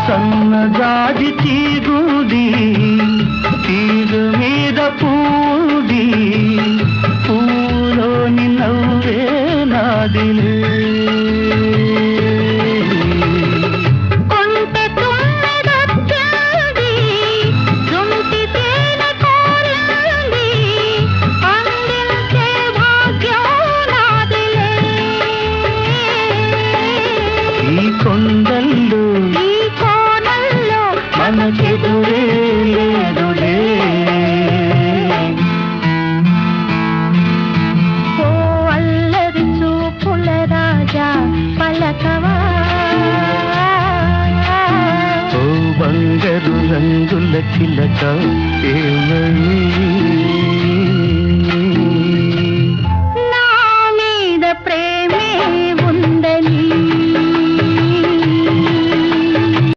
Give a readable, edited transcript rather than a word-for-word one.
సన్నజాజి తీగుది తీరు మీద పూది పూలోని నవ్వే నాదిలే ఈ కొండల్లో ఈ కోనల్లో మనకెదురే లేదులే ఓ అల్లరి చూపుల రాజా పలకవా ఓ బంగారు రంగుల చిలక ఏమని